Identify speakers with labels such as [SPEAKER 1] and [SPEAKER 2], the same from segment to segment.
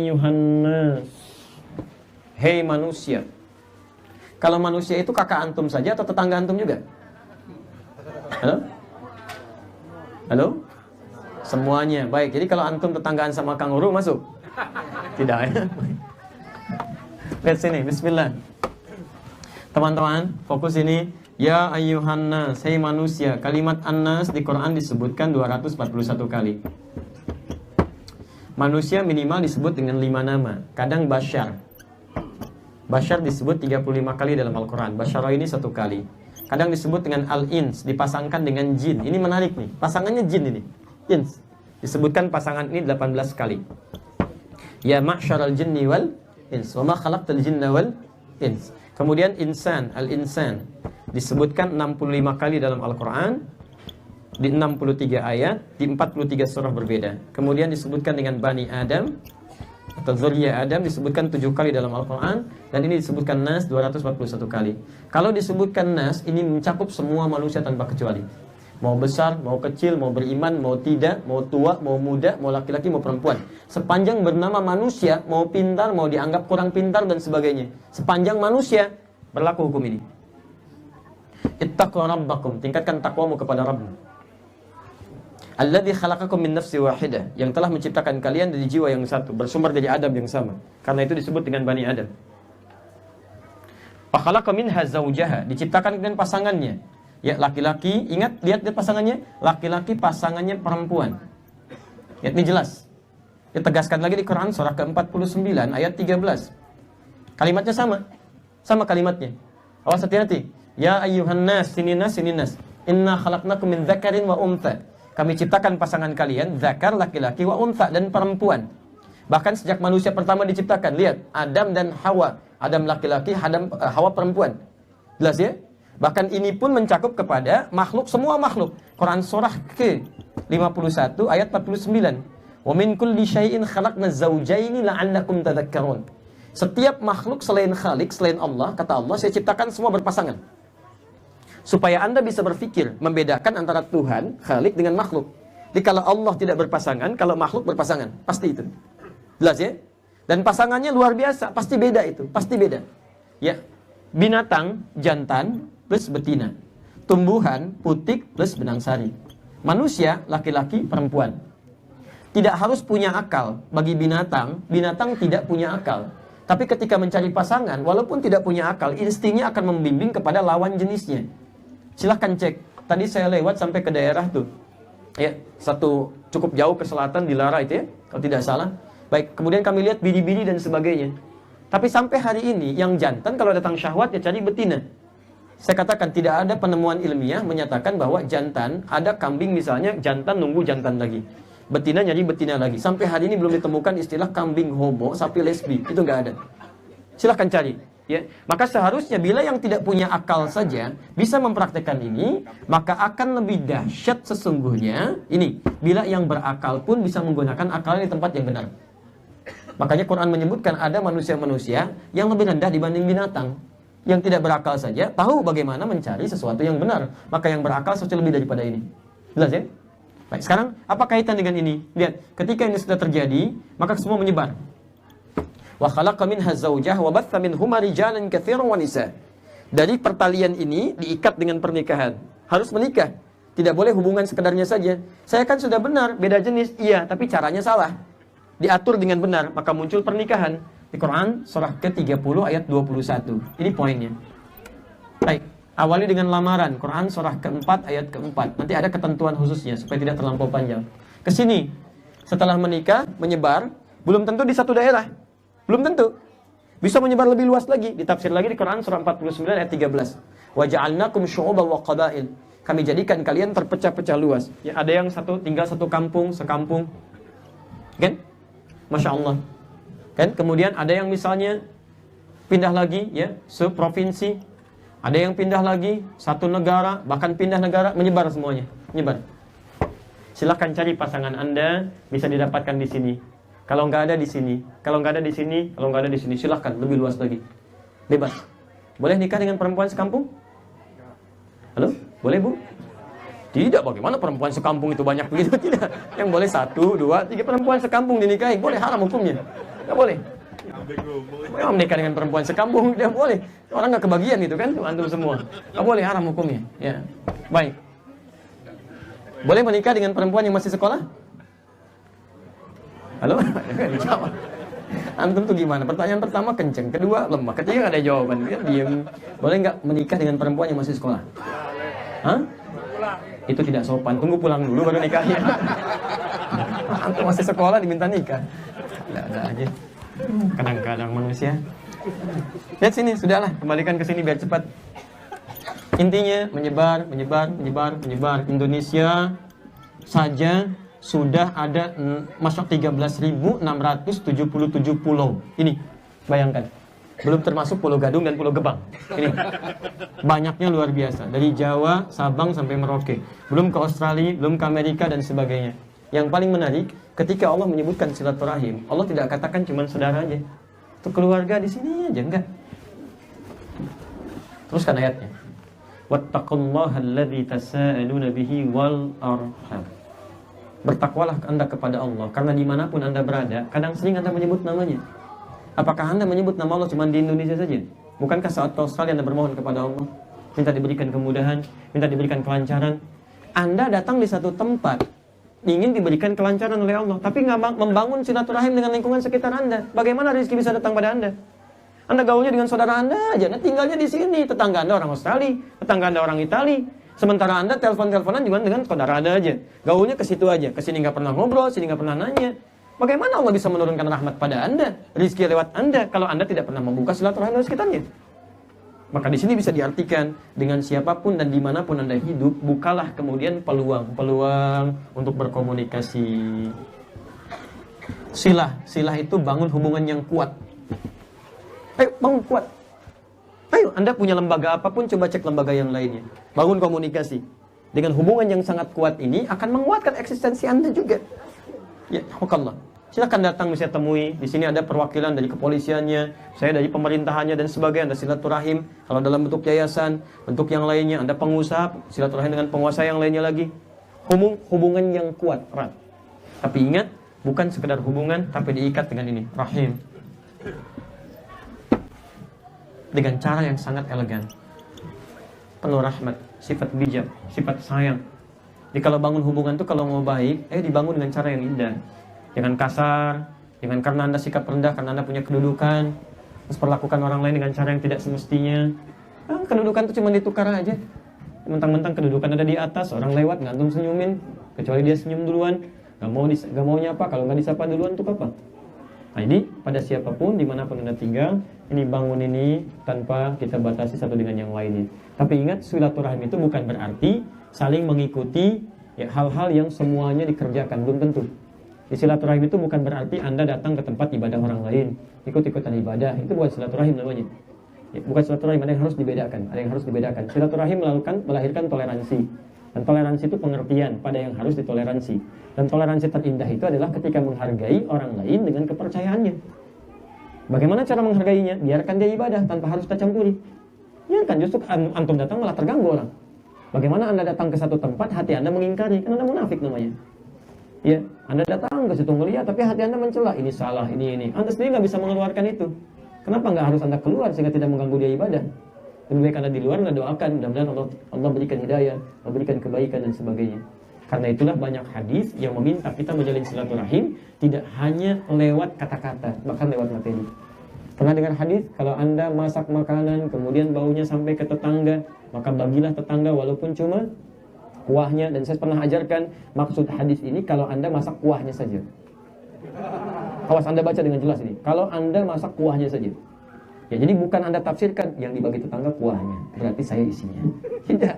[SPEAKER 1] Yuhannas, hei manusia. Kalau manusia itu kakak antum saja atau tetangga antum juga? Halo? Halo? Semuanya. Baik, jadi kalau antum tetanggaan sama kanguru masuk? Tidak ya? Lihat sini, bismillah. Teman-teman, fokus ini. Ya ayyuhannas, hei manusia. Kalimat annas di Quran disebutkan 241 kali. Manusia minimal disebut dengan 5 nama. Kadang Bashar. Bashar disebut 35 kali dalam Al-Quran. Bashara ini 1 kali. Kadang disebut dengan Al-Ins, dipasangkan dengan jin. Ini menarik nih, pasangannya jin ini, Ins. Disebutkan pasangan ini 18 kali. Ya ma'syaral jinni wal ins, wa ma khalaqtal jinna wal ins. Kemudian insan, Al-Insan, disebutkan 65 kali dalam Al-Quran, di 63 ayat, di 43 surah berbeda. Kemudian disebutkan dengan Bani Adam atau Dzurriyyah Adam, disebutkan 7 kali dalam Al-Quran. Dan ini disebutkan Nas 241 kali. Kalau disebutkan Nas, ini mencakup semua manusia tanpa kecuali. Mau besar, mau kecil, mau beriman, mau tidak, mau tua, mau muda, mau laki-laki, mau perempuan. Sepanjang bernama manusia, mau pintar, mau dianggap kurang pintar dan sebagainya, sepanjang manusia, berlaku hukum ini. Ittaqu rabbakum, tingkatkan takwamu kepada Rabbmu. Alladzi khalaqakum min nafsin wahidah, yang telah menciptakan kalian dari jiwa yang satu, bersumber dari Adam yang sama. Karena itu disebut dengan Bani Adam. Fa khalaqa minha zawjaha, diciptakan dengan pasangannya. Ya, laki-laki, ingat, lihat pasangannya, laki-laki pasangannya perempuan. Ya, ini jelas. Ditegaskan lagi di Quran surah ke-49 ayat 13. Kalimatnya sama. Sama kalimatnya. Awas hati-hati. Ya ayyuhan nas, sininas, sininas. Inna khalaqnakum min dzakarin wa untha. Kami ciptakan pasangan kalian, zakar laki-laki, wa untha dan perempuan. Bahkan sejak manusia pertama diciptakan, lihat, Adam dan Hawa. Adam laki-laki, Hawa perempuan. Jelas ya? Bahkan ini pun mencakup kepada makhluk, semua makhluk. Quran surah ke-51 ayat 49. Wa min kulli syai'in khalaqna zawjaini la'allakum tadhakkarun. Setiap makhluk selain Khalik, selain Allah, kata Allah, saya ciptakan semua berpasangan. Supaya Anda bisa berpikir, membedakan antara Tuhan, Khalik dengan makhluk. Jadi kalau Allah tidak berpasangan, kalau makhluk berpasangan, pasti itu. Jelas ya? Dan pasangannya luar biasa, pasti beda itu, pasti beda. Ya, binatang jantan plus betina, tumbuhan putik plus benang sari, manusia laki-laki perempuan. Tidak harus punya akal. Bagi binatang, binatang tidak punya akal. Tapi ketika mencari pasangan, walaupun tidak punya akal, instingnya akan membimbing kepada lawan jenisnya. Silahkan cek. Tadi saya lewat sampai ke daerah tuh, ya, satu cukup jauh ke selatan di Lara itu ya, kalau tidak salah. Baik, kemudian kami lihat biri-biri dan sebagainya. Tapi sampai hari ini yang jantan kalau datang syahwat ya cari betina. Saya katakan tidak ada penemuan ilmiah menyatakan bahwa jantan, ada kambing misalnya, jantan nunggu jantan lagi, betina nyari betina lagi. Sampai hari ini belum ditemukan istilah kambing homo, sapi lesbi, itu nggak ada. Silahkan cari. Ya, maka seharusnya bila yang tidak punya akal saja bisa mempraktekkan ini, maka akan lebih dahsyat sesungguhnya ini bila yang berakal pun bisa menggunakan akalnya di tempat yang benar. Makanya Quran menyebutkan ada manusia-manusia yang lebih rendah dibanding binatang. Yang tidak berakal saja tahu bagaimana mencari sesuatu yang benar, maka yang berakal sesuatu lebih daripada ini. Jelas ya? Baik, sekarang apa kaitan dengan ini? Lihat, ketika ini sudah terjadi, maka semua menyebar. Wa khalaqa minha zawjaha wa batha minhuma rijalan katsiran wa nisa. Dari pertalian ini diikat dengan pernikahan. Harus menikah. Tidak boleh hubungan sekedarnya saja. Saya kan sudah benar, beda jenis. Iya, tapi caranya salah. Diatur dengan benar, maka muncul pernikahan. Di Quran surah ke-30 ayat 21. Ini poinnya. Baik, awali dengan lamaran. Quran surah ke-4 ayat ke-4. Nanti ada ketentuan khususnya supaya tidak terlampau panjang. Kesini, setelah menikah, menyebar, belum tentu di satu daerah. Belum tentu. Bisa menyebar lebih luas lagi. Ditafsir lagi di Quran surah 49 ayat 13. Wa ja'alnakum syu'uban wa qabail. Kami jadikan kalian terpecah-pecah luas. Ya, ada yang tinggal satu kampung, sekampung. Kan? Masya Allah. Kan? Kemudian ada yang misalnya pindah lagi ya, seprovinsi. Ada yang pindah lagi satu negara, bahkan pindah negara, menyebar semuanya. Menyebar. Silahkan cari pasangan Anda, bisa didapatkan di sini. Kalau nggak ada di sini, kalau nggak ada di sini, kalau nggak ada di sini, silahkan lebih luas lagi, bebas. Boleh nikah dengan perempuan sekampung? Halo, boleh bu? Tidak, bagaimana perempuan sekampung itu banyak begitu? Tidak. Yang boleh 1, 2, 3 perempuan sekampung dinikahi, boleh, haram hukumnya. Nggak boleh. Memang menikah dengan perempuan sekampung tidak boleh. Orang nggak kebagian gitu kan, antum semua. Nggak boleh, haram hukumnya. Ya, baik. Boleh menikah dengan perempuan yang masih sekolah? Halo? Dijawab. Antum tuh gimana? Pertanyaan pertama kenceng, kedua lemah, ketiga nggak ada jawaban. Dia diem. Boleh nggak menikah dengan perempuan yang masih sekolah? Hah? Itu tidak sopan. Tunggu pulang dulu baru nikahnya. Antum masih sekolah diminta nikah. Ada aja. Kadang-kadang manusia. Lihat sini, sudahlah, kembalikan ke sini biar cepat. Intinya menyebar. Indonesia saja sudah ada masuk 13.677 pulau. Ini, bayangkan. Belum termasuk Pulau Gadung dan Pulau Gebang. Ini banyaknya luar biasa. Dari Jawa, Sabang sampai Merauke. Belum ke Australia, belum ke Amerika dan sebagainya. Yang paling menarik, ketika Allah menyebutkan silaturahim, Allah tidak katakan cuma saudara aja. Itu keluarga di sini aja, enggak. Teruskan ayatnya. Wattaqullaha alladzi tasaaluna bihi wal arham. Bertakwalah Anda kepada Allah, karena dimanapun Anda berada, kadang sering Anda menyebut namanya. Apakah Anda menyebut nama Allah cuma di Indonesia saja? Bukankah saat ke Australia Anda bermohon kepada Allah, minta diberikan kemudahan, minta diberikan kelancaran? Anda datang di satu tempat, ingin diberikan kelancaran oleh Allah, tapi nggak membangun silaturahim dengan lingkungan sekitar Anda. Bagaimana rezeki bisa datang pada Anda? Anda gaulnya dengan saudara Anda aja, Anda tinggalnya di sini. Tetangga Anda orang Australia, tetangga Anda orang Italia. Sementara Anda telepon-teleponan juga dengan saudara Anda aja. Gaulnya ke situ aja, ke sini nggak pernah ngobrol, sini nggak pernah nanya. Bagaimana Allah bisa menurunkan rahmat pada Anda, rezeki lewat Anda, kalau Anda tidak pernah membuka silaturahim dengan sekitarnya? Maka di sini bisa diartikan dengan siapapun dan dimanapun Anda hidup, bukalah kemudian peluang untuk berkomunikasi. Silah itu bangun hubungan yang kuat. Ayo bangun kuat. Ayo Anda punya lembaga apapun, coba cek lembaga yang lainnya. Bangun komunikasi. Dengan hubungan yang sangat kuat ini akan menguatkan eksistensi Anda juga. Ya, Allah. Silakan datang bisa temui. Di sini ada perwakilan dari kepolisiannya, saya dari pemerintahannya dan sebagainya. Ada silaturahim. Kalau dalam bentuk yayasan, bentuk yang lainnya, Anda pengusaha, silaturahim dengan penguasa yang lainnya lagi. Hubungan yang kuat, erat. Tapi ingat, bukan sekedar hubungan, tapi diikat dengan ini, rahim. Dengan cara yang sangat elegan, penuh rahmat, sifat bijak, sifat sayang. Jadi kalau bangun hubungan tuh kalau mau baik, dibangun dengan cara yang indah. Jangan kasar, jangan karena Anda sikap rendah, karena Anda punya kedudukan, terus perlakukan orang lain dengan cara yang tidak semestinya. Kedudukan itu cuma ditukar aja. Mentang-mentang kedudukan ada di atas, orang lewat nggak antum senyumin, kecuali dia senyum duluan, nggak mau nyapa, kalau nggak disapa duluan tuh apa? Nah ini pada siapapun, dimanapun Anda tinggal, ini bangun ini tanpa kita batasi satu dengan yang lainnya. Tapi ingat, silaturahim itu bukan berarti saling mengikuti hal-hal yang semuanya dikerjakan, belum tentu. Di silaturahim itu bukan berarti Anda datang ke tempat ibadah orang lain, ikut-ikutan ibadah, itu bukan silaturahim namanya. Bukan silaturahim, ada yang harus dibedakan. Silaturahim melahirkan toleransi. Dan toleransi itu pengertian pada yang harus ditoleransi. Dan toleransi terindah itu adalah ketika menghargai orang lain dengan kepercayaannya. Bagaimana cara menghargainya? Biarkan dia ibadah tanpa harus kita campuri. Biarkan, justru antum datang malah terganggu orang. Bagaimana Anda datang ke satu tempat, hati Anda mengingkari, kan Anda munafik namanya. Ya, Anda datang ke situ melihat, tapi hati Anda mencela, ini salah, ini. Anda sendiri nggak bisa mengeluarkan itu. Kenapa nggak harus Anda keluar sehingga tidak mengganggu dia ibadah? Lebih baik Anda di luar, Anda doakan, mudah-mudahan Allah berikan hidayah, Allah berikan kebaikan dan sebagainya. Karena itulah banyak hadis yang meminta kita menjalin silaturahim tidak hanya lewat kata-kata, bahkan lewat materi. Pernah dengar hadis, kalau Anda masak makanan, kemudian baunya sampai ke tetangga, maka bagilah tetangga walaupun cuma kuahnya. Dan saya pernah ajarkan maksud hadis ini kalau Anda masak kuahnya saja. Awas Anda baca dengan jelas ini. Kalau Anda masak kuahnya saja. Ya, jadi bukan Anda tafsirkan yang dibagi tetangga kuahnya, berarti saya isinya. Tidak.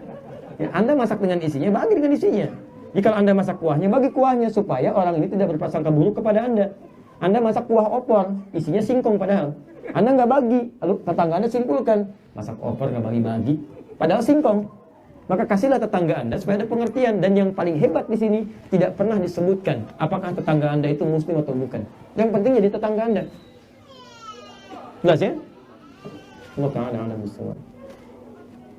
[SPEAKER 1] Ya, Anda masak dengan isinya, bagi dengan isinya. Jika Anda masak kuahnya, bagi kuahnya supaya orang ini tidak berprasangka buruk kepada Anda. Anda masak kuah opor, isinya singkong padahal. Anda nggak bagi, lalu tetangga Anda simpulkan, masak opor nggak bagi-bagi, padahal singkong. Maka kasihlah tetangga Anda supaya ada pengertian. Dan yang paling hebat di sini tidak pernah disebutkan apakah tetangga Anda itu muslim atau bukan. Yang penting jadi tetangga Anda. Jelas ya? Allah Ta'ala a'lam bishawab.